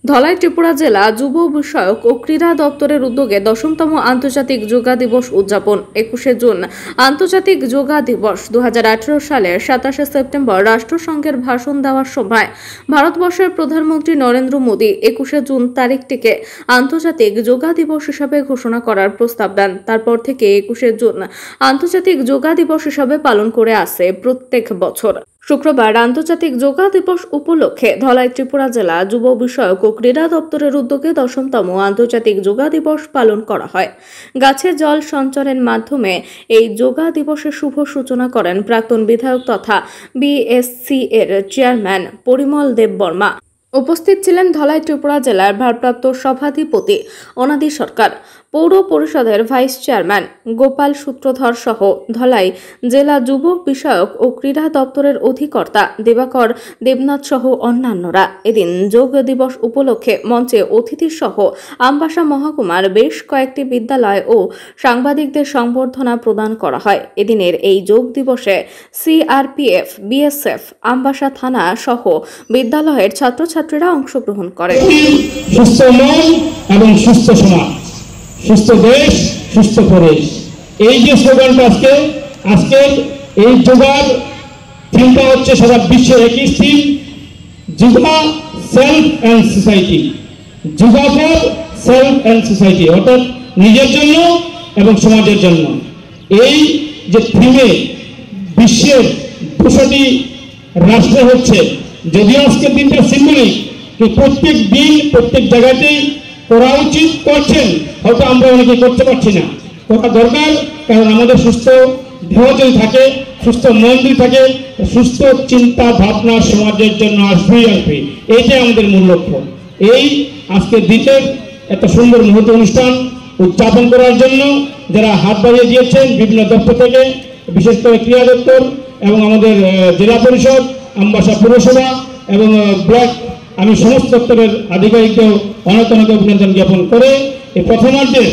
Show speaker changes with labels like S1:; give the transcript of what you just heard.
S1: ধলাই ত্রিপুরা জেলা যুব বিষয়ক ও ক্রীড়া দপ্তরের উদ্যোগে 10তম আন্তর্জাতিক যোগা দিবস উদযাপন। 21শে জুন আন্তর্জাতিক যোগা দিবস। 2018 সালের 27শে সেপ্টেম্বর রাষ্ট্রসংঘের ভাষণ দেওয়ার সময় ভারতবর্ষের প্রধানমন্ত্রী নরেন্দ্র মোদী 21শে জুন তারিখটিকে আন্তর্জাতিক যোগা দিবস হিসাবে ঘোষণা করার প্রস্তাব দেন। তারপর থেকে 21শে জুন আন্তর্জাতিক যোগা দিবস হিসাবে পালন করে আসে প্রত্যেক বছর। শুক্রবার আন্তর্জাতিক যোগা দিবস উপলক্ষে ধলাই ত্রিপুরা জেলা যুব বিষয়ক ও ক্রীড়া দপ্তরের উদ্যোগে 10তম আন্তর্জাতিক যোগা দিবস পালন করা হয়। গাছে জল সঞ্চয়ের মাধ্যমে এই যোগা দিবসের শুভ সূচনা করেন প্রাক্তন বিধায়ক তথা বিএসসি এর চেয়ারম্যান পরিমল দেব বর্মা। উপস্থিত ছিলেন ধলাই ত্রিপুরা জেলার ভারপ্রাপ্ত সভাধিপতি অনাদি সরকার, পৌর পরিষদের ভাইস চেয়ারম্যান গোপাল সূত্রধর সহ ধলাই জেলা যুব বিষয়ক ও ক্রীড়া দপ্তরের অধিকর্তা দিবাকর দেবনাথ সহ অন্যান্যরা। এদিন যোগ দিবস উপলক্ষে মঞ্চে অতিথি সহ আমবাসা মহকুমার বেশ কয়েকটি বিদ্যালয় ও সাংবাদিকদের সংবর্ধনা প্রদান করা হয়। এদিনের এই যোগ দিবসে সিআরপিএফ, বিএসএফ, আমবাসা থানা সহ বিদ্যালয়ের ছাত্রছাত্রীরা অংশগ্রহণ করে।
S2: সুস্থ মন এবং সুস্থ সমাজ, সুস্থ দেশ, সুস্থ পরিবেশ, এই যে স্লোগানটা আজকে এই যোগার থিমটা হচ্ছে সারা বিশ্বের একই theme, yoga self and society. Yoga for self and society, অর্থাৎ নিজের জন্য এবং সমাজের জন্য। এই যে থিমে বিশ্বের 200টি রাষ্ট্র হচ্ছে, যদিও আজকের দিনটা সিম্বলিক, প্রত্যেক দিন প্রত্যেক জায়গাতেই করা উচিত, করছেন, হয়তো আমরা অনেকে করতে পারছি না। করা দরকার, কারণ আমাদের সুস্থ দেহ যদি থাকে, সুস্থ মন যদি থাকে, সুস্থ চিন্তা ভাবনা সমাজের জন্য আসবেই। এইটাই আমাদের মূল লক্ষ্য। এই আজকের দিনের একটা সুন্দর মুহূর্ত অনুষ্ঠান উদযাপন করার জন্য যারা হাত বাড়িয়ে দিয়েছেন বিভিন্ন দপ্তর থেকে, বিশেষ করে ক্রীড়া দপ্তর এবং আমাদের জেলা পরিষদ, আমবাসা পুরসভা এবং ব্লক, আমি সমস্ত দপ্তরের আধিকারিকদের অনেক অভিনন্দন জ্ঞাপন করে এই প্রথমার্ধে